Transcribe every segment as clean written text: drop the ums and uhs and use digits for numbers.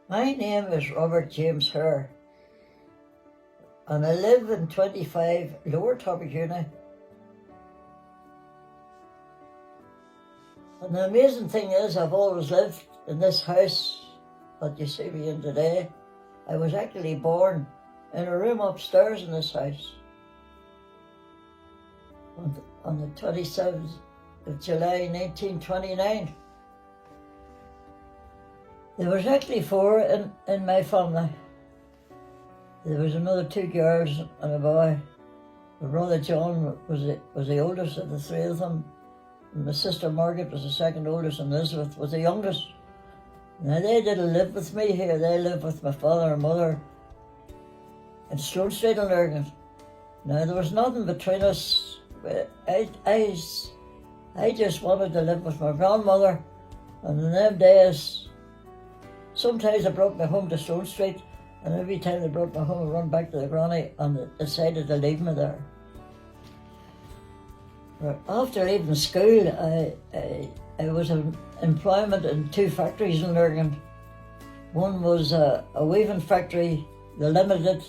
My name is Robert James Haire, and I live in 25 Lower Torpaguna. And the amazing thing is, I've always lived in this house that you see me in today. I was actually born in a room upstairs in this house on the 27th of July 1929. There was actually four in my family. There was another two girls and a boy. My brother John was the oldest of the three of them. And my sister Margaret was the second oldest, and Elizabeth was the youngest. Now they didn't live with me here. They lived with my father and mother in Sloane Street in Lurgan. Now there was nothing between us. I just wanted to live with my grandmother, and in them days, sometimes I brought me home to Sloane Street, and every time they brought me home, I run back to the granny and decided to leave me there. After leaving school, I was in employment in two factories in Lurgan. One was a weaving factory, the Limited,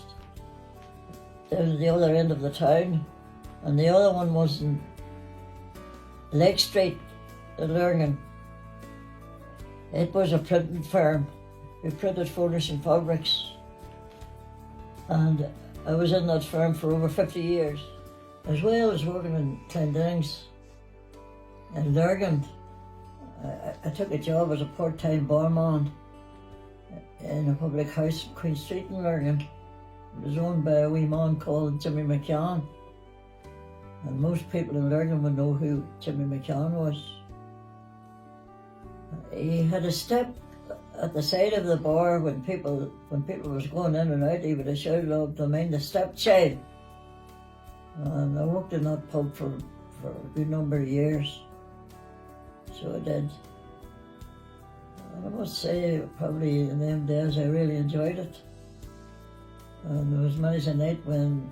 down at the other end of the town, and the other one was in Lake Street in Lurgan. It was a printing firm. We printed furniture and fabrics, and I was in that firm for over 50 years. As well as working in Clendennings in Lurgan, I took a job as a part-time barman in a public house in Queen Street in Lurgan. It was owned by a wee man called Jimmy McCann, and most people in Lurgan would know who Jimmy McCann was. He had a step at the side of the bar when people was going in and out. He would have shouted out to mind the stepchild. And I worked in that pub for a good number of years, so I did. And I must say, probably in them days I really enjoyed it. And there was many a night when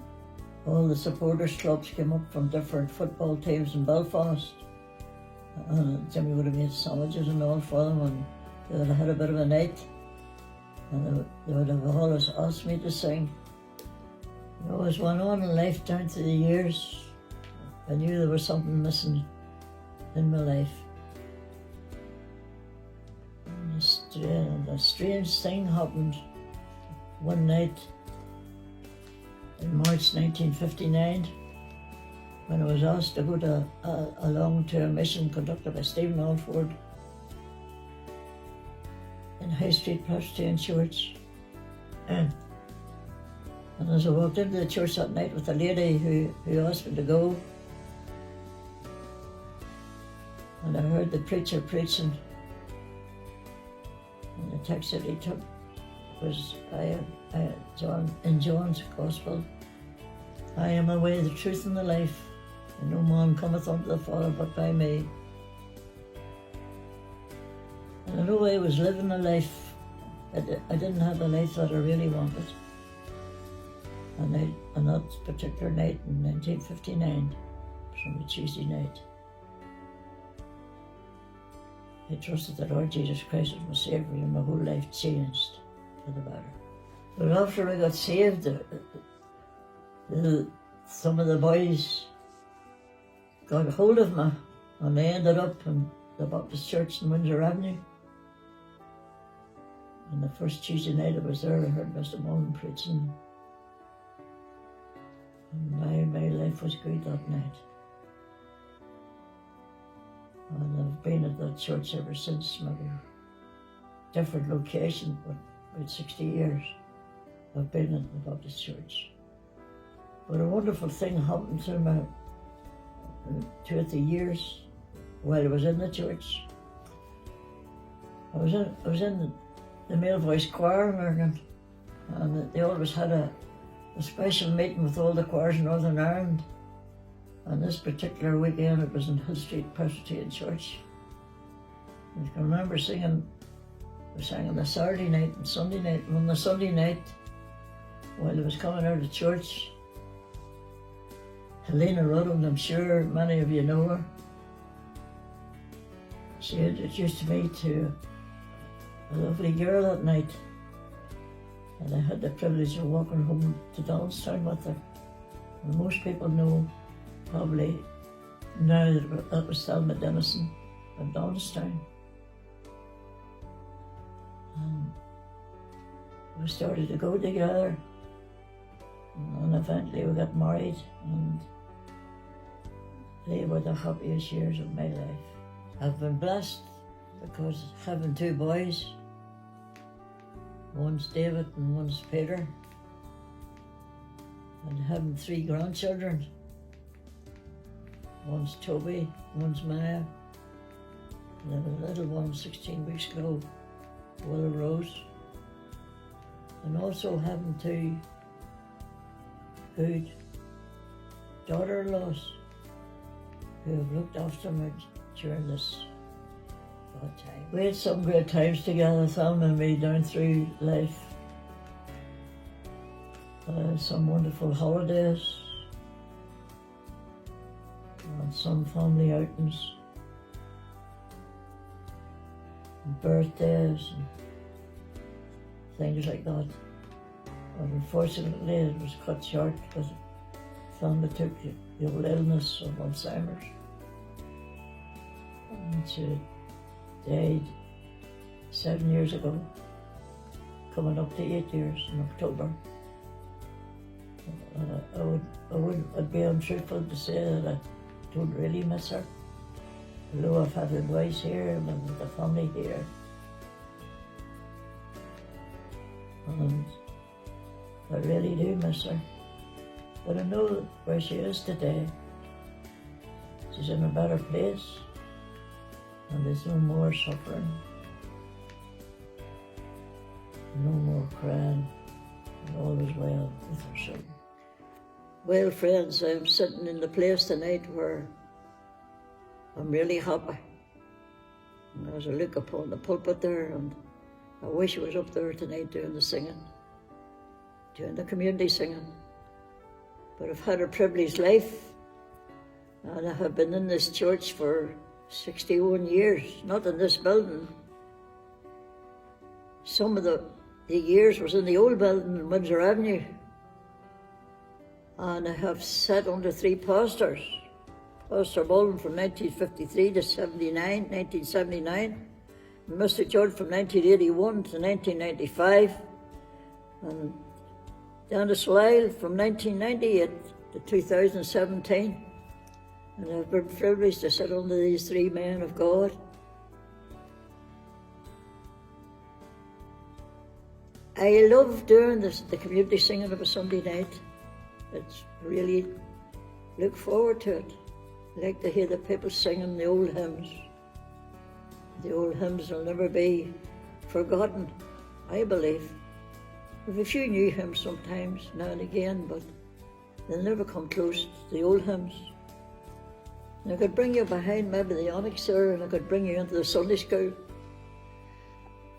all the supporters clubs came up from different football teams in Belfast, and Jimmy would have made sandwiches and all for them, and they would have had a bit of a night, and they would have always asked me to sing. It always went on in life down through the years. I knew there was something missing in my life. And a strange thing happened one night in March 1959 when I was asked to go to a long-term mission conducted by Stephen Alford in High Street Presbyterian Church. And as I walked into the church that night with a lady who asked me to go, and I heard the preacher preaching, and the text that he took was in John's Gospel, I am the way, the truth, and the life, and no man cometh unto the Father but by me. And I know I was living a life, I didn't have the life that I really wanted. And on that particular night in 1959, from a Tuesday night, I trusted the Lord Jesus Christ as my Saviour, and my whole life changed for the better. But after I got saved, some of the boys got hold of me, and they ended up in the Baptist Church in Windsor Avenue. And the first Tuesday night I was there, I heard Mr. Mullen preaching. And my life was good that night. And I've been at that church ever since, maybe different location, but about 60 years I've been in the Baptist Church. But a wonderful thing happened to me throughout the years while I was in the church. I was in the male voice choir in Lurgan, and they always had a special meeting with all the choirs in Northern Ireland. And this particular weekend it was in Hill Street Presbyterian Church. I can remember singing, we sang on the Saturday night and Sunday night. And on the Sunday night, while I was coming out of church, Helena Rudham, I'm sure many of you know her, she introduced me to a lovely girl that night And I had the privilege of walking home to Donaldstown with her. And most people know probably now that was Thelma Dennison of Donaldstown. And we started to go together, and eventually we got married, and they were the happiest years of my life. I've been blessed because having two boys, one's David and one's Peter, and having three grandchildren. One's Toby, one's Maya, and then a little one 16 weeks ago, Willow Rose. And also having two good daughter-in-laws who have looked after me during this bad time. We had some great times together, Thelma and me, down through life. Some wonderful holidays and some family outings, and birthdays and things like that. But unfortunately it was cut short because Thelma took the old illness of Alzheimer's, and she died 7 years ago, coming up to 8 years in October. I'd be untruthful to say that I don't really miss her, although I've had advice here and the family here. And I really do miss her. But I know where she is today. She's in a better place, and there's no more suffering, no more crying, and all is well with her son. Well, friends, I'm sitting in the place tonight where I'm really happy. And as I look upon the pulpit there, and I wish I was up there tonight doing the singing, doing the community singing. But I've had a privileged life, and I have been in this church for 61 years, not in this building. Some of the years was in the old building in Windsor Avenue. And I have sat under three pastors. Pastor Bolton from 1953 to 1979. Mr. George from 1981 to 1995. And Dennis Lyle from 1998 to 2017. And I've been privileged to sit under these three men of God. I love doing the community singing of a Sunday night. It's really look forward to it. I like to hear the people singing the old hymns. The old hymns will never be forgotten, I believe. We have a few new hymns sometimes, now and again, but they'll never come close to the old hymns. And I could bring you behind maybe the onyx there, and I could bring you into the Sunday school.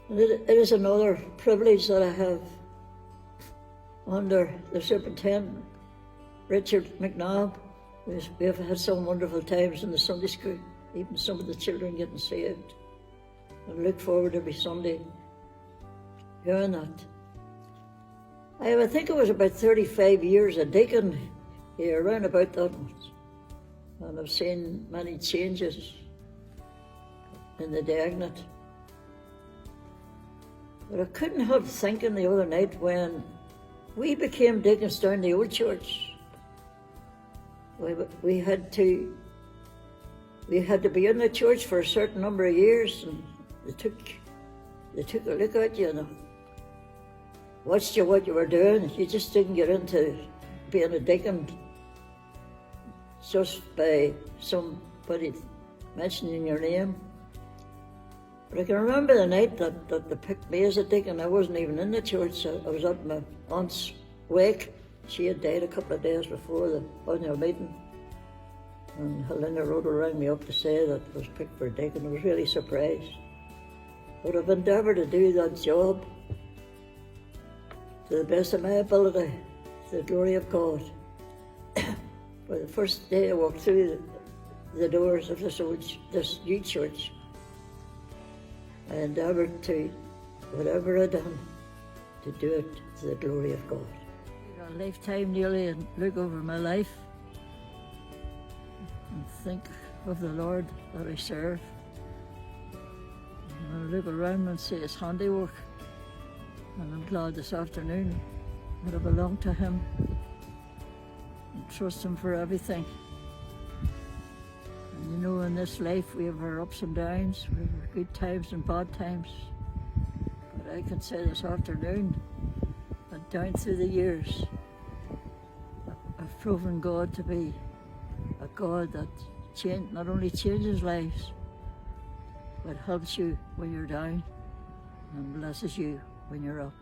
And it is another privilege that I have under the superintendent, Richard McNabb. We have had some wonderful times in the Sunday school, even some of the children getting saved. I look forward every Sunday hearing that. I think it was about 35 years a deacon here, around about that much. And I've seen many changes in the diaconate. But I couldn't help thinking the other night when we became deacons down the old church. We had to be in the church for a certain number of years, and they took a look at you and watched you what you were doing. You just didn't get into being a deacon just by somebody mentioning your name. But I can remember the night that they picked me as a deacon. I wasn't even in the church. I was at my aunt's wake. She had died a couple of days before the annual meeting. And Helena Rhoda rang me up to say that I was picked for a deacon. I was really surprised. But I've endeavoured to do that job to the best of my ability, to the glory of God. For the first day I walked through the doors of this new church, I endeavoured to, whatever I done, to do it to the glory of God. A lifetime nearly, and look over my life and think of the Lord that I serve. And I look around and see his handiwork, and I'm glad this afternoon that I belong to him and trust him for everything. And you know, in this life we have our ups and downs, we have our good times and bad times. But I can say this afternoon that down through the years, I've proven God to be a God that not only changes lives, but helps you when you're down and blesses you when you're up.